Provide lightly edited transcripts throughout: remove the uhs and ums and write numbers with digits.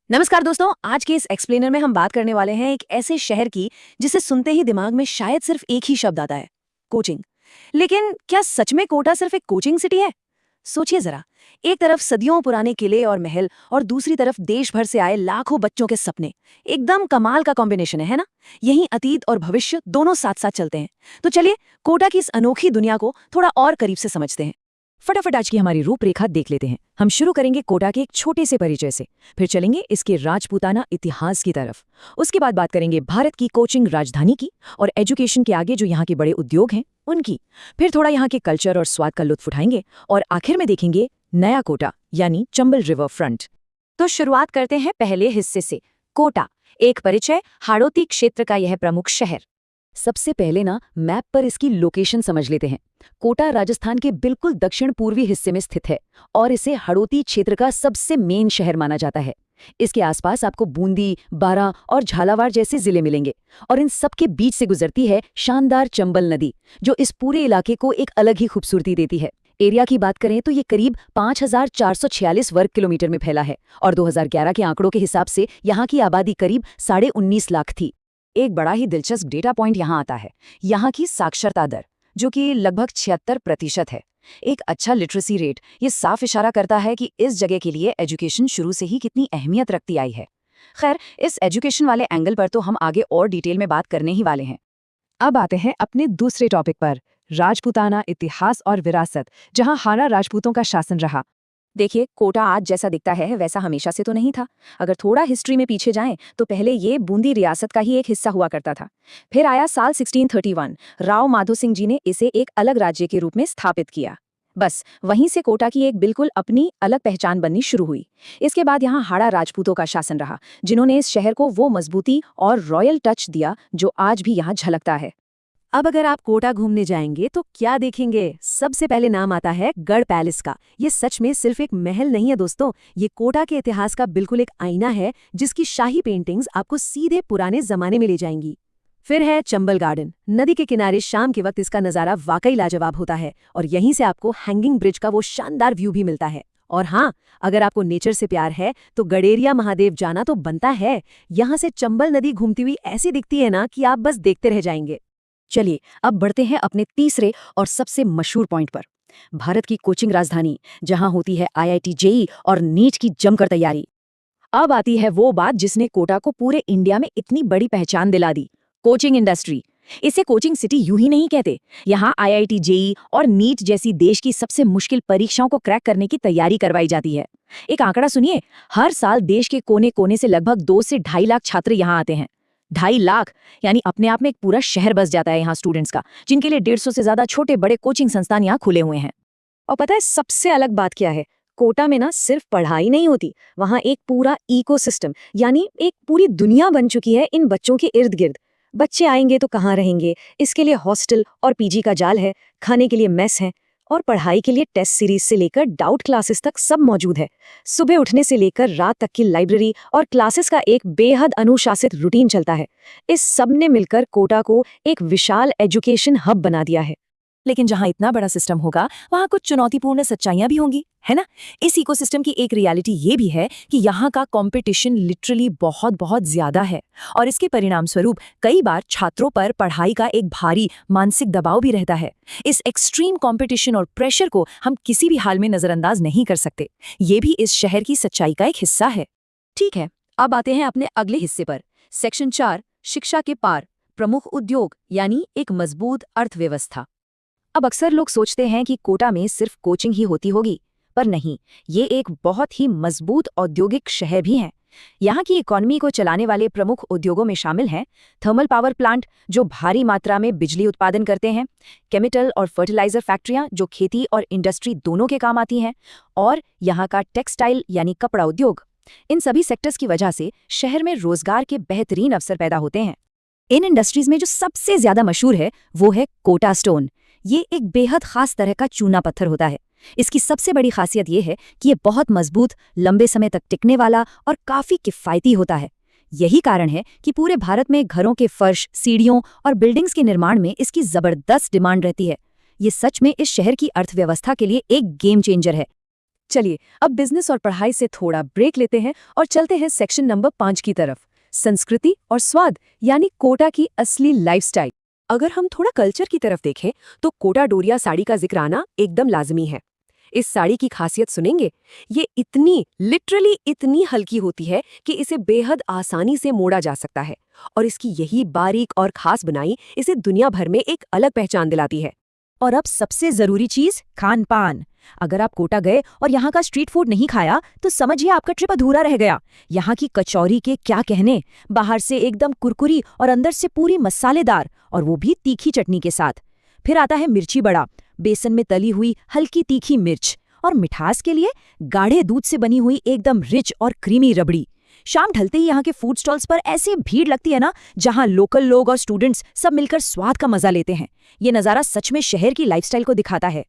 नमस्कार दोस्तों, आज के इस एक्सप्लेनर में हम बात करने वाले हैं एक ऐसे शहर की जिसे सुनते ही दिमाग में शायद सिर्फ एक ही शब्द आता है, कोचिंग। लेकिन क्या सच में कोटा सिर्फ एक कोचिंग सिटी है? सोचिए जरा, एक तरफ सदियों पुराने किले और महल और दूसरी तरफ देश भर से आए लाखों बच्चों के सपने। एकदम कमाल का कॉम्बिनेशन है ना? यहीं अतीत और भविष्य दोनों साथ साथ चलते हैं। तो चलिए कोटा की इस अनोखी दुनिया को थोड़ा और करीब से समझते हैं। फटाफट आज की हमारी रूपरेखा देख लेते हैं। हम शुरू करेंगे कोटा के एक छोटे से परिचय से, फिर चलेंगे इसके राजपूताना इतिहास की तरफ। उसके बाद बात करेंगे भारत की कोचिंग राजधानी की और एजुकेशन के आगे जो यहाँ के बड़े उद्योग हैं उनकी। फिर थोड़ा यहाँ के कल्चर और स्वाद का लुत्फ उठाएंगे और आखिर में देखेंगे नया कोटा यानी चंबल रिवर फ्रंट। तो शुरुआत करते हैं पहले हिस्से से, कोटा एक परिचय, हाड़ौती क्षेत्र का यह प्रमुख शहर। सबसे पहले ना मैप पर इसकी लोकेशन समझ लेते हैं। कोटा राजस्थान के बिल्कुल दक्षिण पूर्वी हिस्से में स्थित है और इसे हाड़ौती क्षेत्र का सबसे मेन शहर माना जाता है। इसके आसपास आपको बूंदी, बारां और झालावाड़ जैसे जिले मिलेंगे और इन सब के बीच से गुजरती है शानदार चंबल नदी, जो इस पूरे इलाके को एक अलग ही खूबसूरती देती है। एरिया की बात करें तो ये करीब 5,446 वर्ग किलोमीटर में फैला है और 2011 के आंकड़ों के हिसाब से यहाँ की आबादी करीब 19.5 लाख थी। एक बड़ा ही दिलचस्प डेटा पॉइंट यहाँ आता है, यहाँ की साक्षरता दर, जो कि लगभग 76% है। एक अच्छा लिटरेसी रेट ये साफ इशारा करता है कि इस जगह के लिए एजुकेशन शुरू से ही कितनी अहमियत रखती आई है। खैर, इस एजुकेशन वाले एंगल पर तो हम आगे और डिटेल में बात करने ही वाले हैं। अब आते हैं अपने दूसरे टॉपिक पर, राजपूताना इतिहास और विरासत, जहाँ हाना राजपूतों का शासन रहा। देखिए, कोटा आज जैसा दिखता है वैसा हमेशा से तो नहीं था। अगर थोड़ा हिस्ट्री में पीछे जाएं तो पहले ये बूंदी रियासत का ही एक हिस्सा हुआ करता था। फिर आया साल 1631, राव माधो सिंह जी ने इसे एक अलग राज्य के रूप में स्थापित किया। बस वहीं से कोटा की एक बिल्कुल अपनी अलग पहचान बननी शुरू हुई। इसके बाद यहाँ हाड़ा राजपूतों का शासन रहा, जिन्होंने इस शहर को वो मजबूती और रॉयल टच दिया जो आज भी यहाँ झलकता है। अब अगर आप कोटा घूमने जाएंगे तो क्या देखेंगे? सबसे पहले नाम आता है गढ़ पैलेस का। ये सच में सिर्फ एक महल नहीं है दोस्तों, ये कोटा के इतिहास का बिल्कुल एक आईना है, जिसकी शाही पेंटिंग्स आपको सीधे पुराने जमाने में ले जाएंगी। फिर है चंबल गार्डन। नदी के किनारे शाम के वक्त इसका नज़ारा वाकई लाजवाब होता है और यहीं से आपको हैंगिंग ब्रिज का वो शानदार व्यू भी मिलता है। और हाँ, अगर आपको नेचर से प्यार है तो गडेरिया महादेव जाना तो बनता है। यहाँ से चंबल नदी घूमती हुई ऐसी दिखती है ना कि आप बस देखते रह जाएंगे। चलिए अब बढ़ते हैं अपने तीसरे और सबसे मशहूर पॉइंट पर, भारत की कोचिंग राजधानी, जहां होती है IIT जेईई और नीट की जमकर तैयारी। अब आती है वो बात जिसने कोटा को पूरे इंडिया में इतनी बड़ी पहचान दिला दी, कोचिंग इंडस्ट्री। इसे कोचिंग सिटी यूं ही नहीं कहते, यहाँ IIT जेईई और नीट जैसी देश की सबसे मुश्किल परीक्षाओं को क्रैक करने की तैयारी करवाई जाती है। एक आंकड़ा सुनिए, हर साल देश के कोने कोने से लगभग 2 से 2.5 लाख छात्र यहाँ आते हैं। 2.5 लाख, यानी अपने आप में एक पूरा शहर बस जाता है यहाँ स्टूडेंट्स का, जिनके लिए 150 से ज्यादा छोटे बड़े कोचिंग संस्थान यहाँ खुले हुए हैं। और पता है सबसे अलग बात क्या है? कोटा में ना सिर्फ पढ़ाई नहीं होती, वहाँ एक पूरा इकोसिस्टम यानी एक पूरी दुनिया बन चुकी है इन बच्चों के इर्द गिर्द। बच्चे आएंगे तो कहाँ रहेंगे, इसके लिए हॉस्टल और पीजी का जाल है, खाने के लिए मेस है और पढ़ाई के लिए टेस्ट सीरीज से लेकर डाउट क्लासेस तक सब मौजूद है। सुबह उठने से लेकर रात तक की लाइब्रेरी और क्लासेस का एक बेहद अनुशासित रूटीन चलता है। इस सब ने मिलकर कोटा को एक विशाल एजुकेशन हब बना दिया है। लेकिन जहां इतना बड़ा सिस्टम होगा वहां कुछ चुनौतीपूर्ण सच्चाइयां भी होंगी, है ना? इस इकोसिस्टम की एक रियलिटी ये भी है कि यहाँ का कंपटीशन लिटरली बहुत बहुत ज्यादा है और इसके परिणाम स्वरूप कई बार छात्रों पर पढ़ाई का एक भारी मानसिक दबाव भी रहता है। इस एक्सट्रीम कंपटीशन और प्रेशर को हम किसी भी हाल में नजरअंदाज नहीं कर सकते। ये भी इस शहर की सच्चाई का एक हिस्सा है। ठीक है, अब आते हैं अपने अगले हिस्से पर, सेक्शन 4, शिक्षा के पार, प्रमुख उद्योग यानी एक मजबूत अर्थव्यवस्था। अब अक्सर लोग सोचते हैं कि कोटा में सिर्फ कोचिंग ही होती होगी, पर नहीं, ये एक बहुत ही मजबूत औद्योगिक शहर भी है। यहाँ की इकोनॉमी को चलाने वाले प्रमुख उद्योगों में शामिल हैं थर्मल पावर प्लांट, जो भारी मात्रा में बिजली उत्पादन करते हैं, केमिकल और फर्टिलाइजर फैक्ट्रियाँ, जो खेती और इंडस्ट्री दोनों के काम आती हैं, और यहाँ का टेक्सटाइल यानी कपड़ा उद्योग। इन सभी सेक्टर्स की वजह से शहर में रोजगार के बेहतरीन अवसर पैदा होते हैं। इन इंडस्ट्रीज में जो सबसे ज्यादा मशहूर है वो है कोटा स्टोन। ये एक बेहद खास तरह का चूना पत्थर होता है। इसकी सबसे बड़ी खासियत ये है कि ये बहुत मजबूत, लंबे समय तक टिकने वाला और काफी किफायती होता है। यही कारण है कि पूरे भारत में घरों के फर्श, सीढ़ियों और बिल्डिंग्स के निर्माण में इसकी जबरदस्त डिमांड रहती है। ये सच में इस शहर की अर्थव्यवस्था के लिए एक गेम चेंजर है। चलिए अब बिजनेस और पढ़ाई से थोड़ा ब्रेक लेते हैं और चलते हैं सेक्शन नंबर 5 की तरफ, संस्कृति और स्वाद यानी कोटा की असली लाइफस्टाइल। अगर हम थोड़ा कल्चर की तरफ देखें तो कोटा डोरिया साड़ी का जिक्र आना एकदम लाजमी है। इस साड़ी की खासियत सुनेंगे, ये लिटरली इतनी हल्की होती है कि इसे बेहद आसानी से मोड़ा जा सकता है और इसकी यही बारीक और खास बनाई इसे दुनिया भर में एक अलग पहचान दिलाती है। और अब सबसे जरूरी चीज, खान पान। अगर आप कोटा गए और यहाँ का स्ट्रीट फूड नहीं खाया तो समझिए आपका ट्रिप अधूरा रह गया। यहाँ की कचौरी के क्या कहने, बाहर से एकदम कुरकुरी और अंदर से पूरी मसालेदार, और वो भी तीखी चटनी के साथ। फिर आता है मिर्ची बड़ा, बेसन में तली हुई हल्की तीखी मिर्च, और मिठास के लिए गाढ़े दूध से बनी हुई एकदम रिच और क्रीमी रबड़ी। शाम ढलते ही यहाँ के फूड स्टॉल्स पर ऐसी भीड़ लगती है ना, जहाँ लोकल लोग और स्टूडेंट्स सब मिलकर स्वाद का मजा लेते हैं। ये नज़ारा सच में शहर की लाइफस्टाइल को दिखाता है।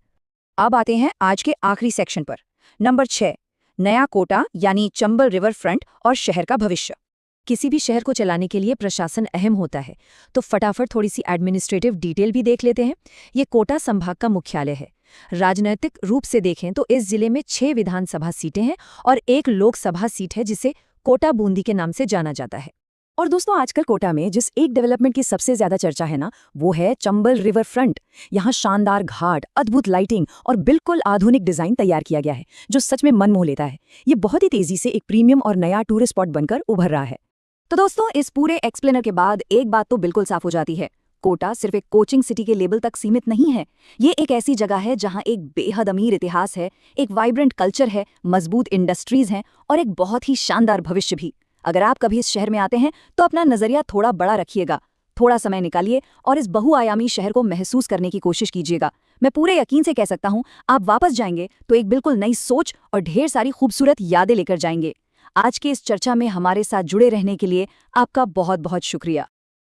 अब आते हैं आज के आखिरी सेक्शन पर, नंबर 6, नया कोटा यानी चंबल रिवर फ्रंट और शहर का भविष्य। किसी भी शहर को चलाने के लिए प्रशासन अहम होता है, तो फटाफट थोड़ी सी एडमिनिस्ट्रेटिव डिटेल भी देख लेते हैं। ये कोटा संभाग का मुख्यालय है। राजनैतिक रूप से देखें तो इस जिले में 6 विधानसभा सीटें हैं और 1 लोकसभा सीट है जिसे कोटा बूंदी के नाम से जाना जाता है। और दोस्तों, आजकल कोटा में जिस एक डेवलपमेंट की सबसे ज्यादा चर्चा है ना, वो है चंबल रिवर फ्रंट। यहाँ शानदार घाट, अद्भुत लाइटिंग और बिल्कुल आधुनिक डिजाइन तैयार किया गया है, जो सच में मन मोह लेता है। ये बहुत ही तेजी से एक प्रीमियम और नया टूरिस्ट स्पॉट बनकर उभर रहा है। तो दोस्तों, इस पूरे एक्सप्लेनर के बाद एक बात तो बिल्कुल साफ हो जाती है, कोटा सिर्फ एक कोचिंग सिटी के लेवल तक सीमित नहीं है। ये एक ऐसी जगह है जहां एक बेहद अमीर इतिहास है, एक वाइब्रेंट कल्चर है, मजबूत इंडस्ट्रीज हैं और एक बहुत ही शानदार भविष्य भी। अगर आप कभी इस शहर में आते हैं तो अपना नजरिया थोड़ा बड़ा रखिएगा, थोड़ा समय निकालिए और इस बहुआयामी शहर को महसूस करने की कोशिश कीजिएगा। मैं पूरे यकीन से कह सकता हूँ, आप वापस जाएंगे तो एक बिल्कुल नई सोच और ढेर सारी खूबसूरत यादें लेकर जाएंगे। आज के इस चर्चा में हमारे साथ जुड़े रहने के लिए आपका बहुत बहुत शुक्रिया।